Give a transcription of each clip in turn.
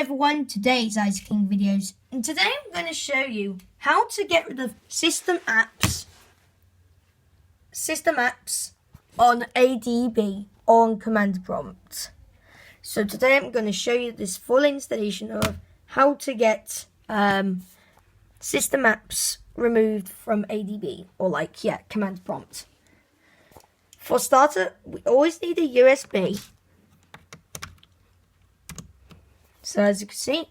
everyone, today is Isaac King Videos, and today I'm going to show you how to get rid of system apps on ADB on command prompt. So today I'm going to show you this full installation of how to get system apps removed from ADB or command prompt. For starter, we always need a USB. So as you can see,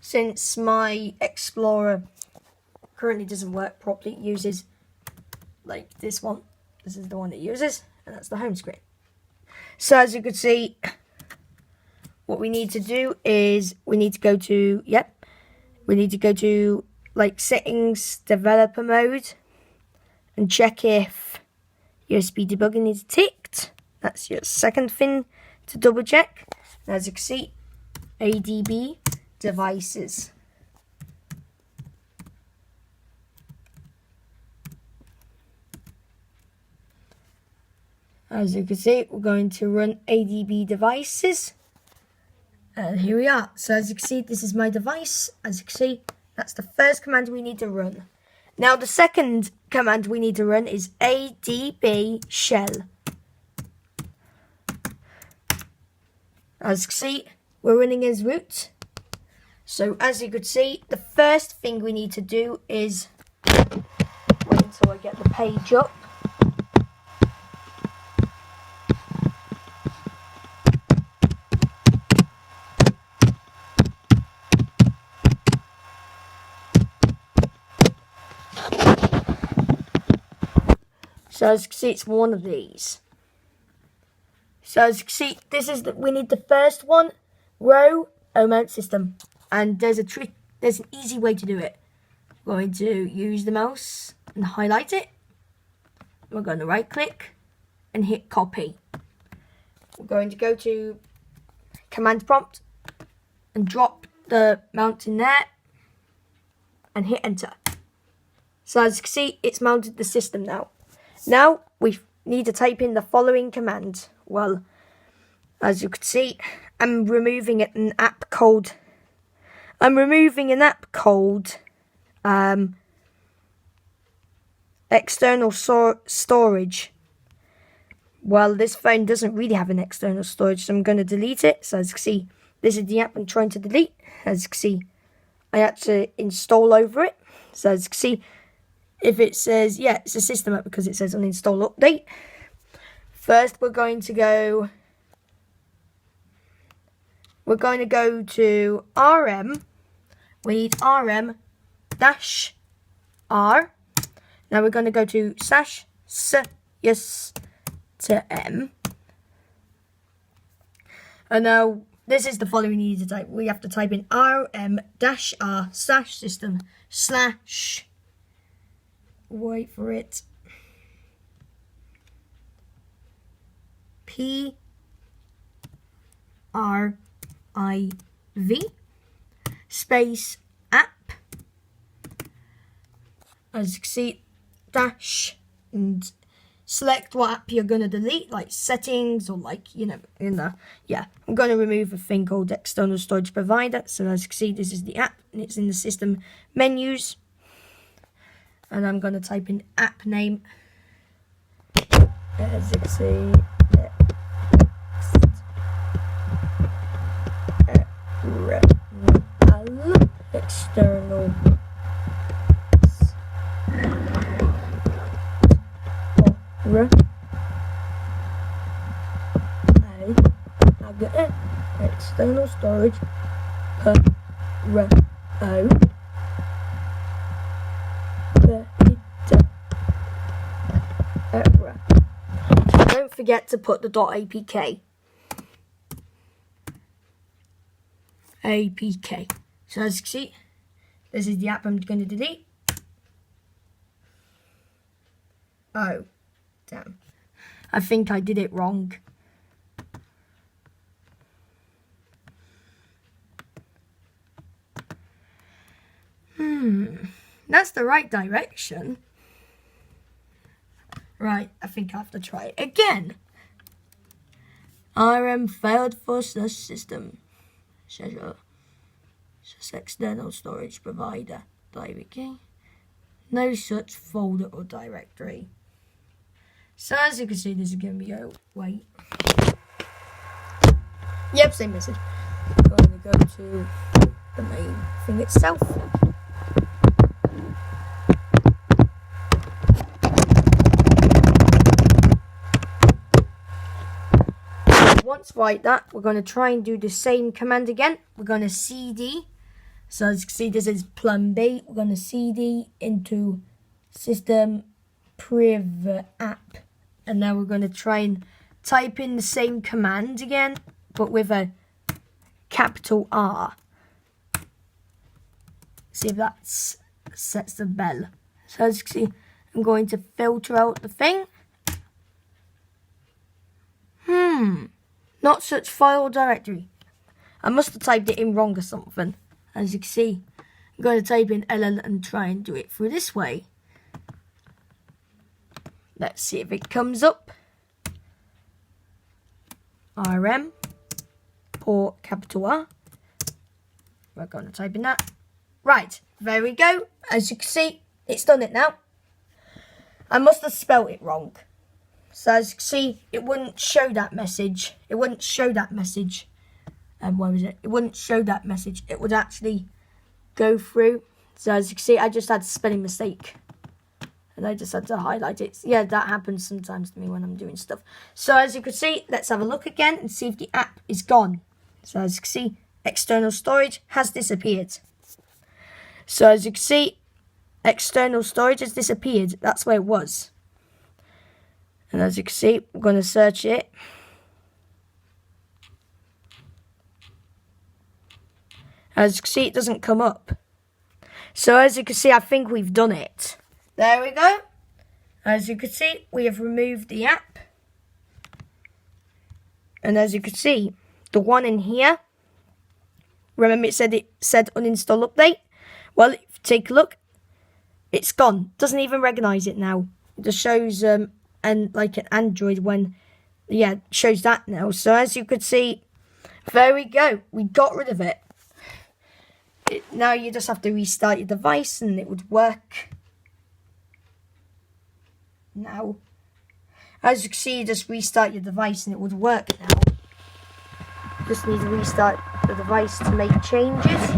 since my Explorer currently doesn't work properly, it uses like this one. This is the one it uses, and that's the home screen. So as you can see, what we need to do is we need to go to like settings, developer mode, and check if USB debugging is ticked. That's your second thing to double check. And as you can see, ADB devices. As you can see, we're going to run ADB devices. And here we are. So as you can see, this is my device. As you can see, that's the first command we need to run. Now the second command we need to run is ADB shell. As you can see, we're running as root. So as you could see, the first thing we need to do is wait until I get the page up. So as you can see, it's one of these. So as you can see, we need the first one, row mount system. And there's a trick, there's an easy way to do it. We're going to use the mouse and highlight it. We're going to right click and hit copy. We're going to go to command prompt and drop the mount in there and hit enter. So as you can see, it's mounted the system now. Now we need to type in the following command. Well, as you can see, I'm removing an app called external storage. Well, this phone doesn't really have an external storage, so I'm going to delete it. So as you can see, this is the app I'm trying to delete. As you can see, I had to install over it. So as you can see, if it says, yeah, it's a system app because it says uninstall update. First, we're going to go to RM. We need RM-R. Now we're going to go to /s-to-m. And now this is the following we need to type. We have to type in rm-r/system/ wait for it. PRIV space app. As you can see, dash and select what app you're going to delete, like settings or I'm going to remove a thing called external storage provider. So as you can see, this is the app and it's in the system menus. And I'm going to type in app name. As you can see, external external storage Don't forget to put the .apk. So as you can see, this is the app I'm going to delete. Oh, damn. I think I did it wrong. That's the right direction. Right, I think I have to try it again. RM failed for the system. Schedule. Just external storage provider. ADB.exe. No such folder or directory. So as you can see, this is going to be, oh, wait. Yep, same message. I'm going to go to the main thing itself. Once like that, we're going to try and do the same command again. We're going to cd. So as you can see, this is plum B. We're going to cd into system priv app. And now we're going to try and type in the same command again, but with a capital R. See if that sets the bell. So as you can see, I'm going to filter out the thing. Not such file directory. I must have typed it in wrong or something. As you can see, I'm going to type in LL and try and do it through this way. Let's see if it comes up. RM or capital R. We're going to type in that. Right, there we go. As you can see, it's done it now. I must have spelled it wrong. So as you can see, it wouldn't show that message. It wouldn't show that message. Where was it? It wouldn't show that message. It would actually go through. So as you can see, I just had a spelling mistake. And I just had to highlight it. Yeah, that happens sometimes to me when I'm doing stuff. So as you can see, let's have a look again and see if the app is gone. So as you can see, external storage has disappeared. So as you can see, external storage has disappeared. That's where it was. And as you can see, we're going to search it. As you can see, it doesn't come up. So as you can see, I think we've done it. There we go. As you can see, we have removed the app. And as you can see, the one in here, remember it said uninstall update? Well, if you take a look, it's gone. Doesn't even recognize it now. It just shows and like an Android when, yeah, shows that now. So as you could see, there we go. We got rid of it. Now you just have to restart your device and it would work. Now, as you can see, you just restart your device and it would work now. Just need to restart the device to make changes.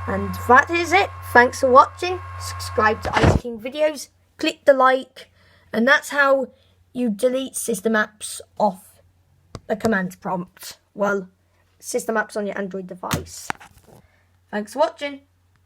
And that is it. Thanks for watching. Subscribe to Ice King videos. Click the like. And that's how you delete system apps off the command prompt. Well, system apps on your Android device. Thanks for watching.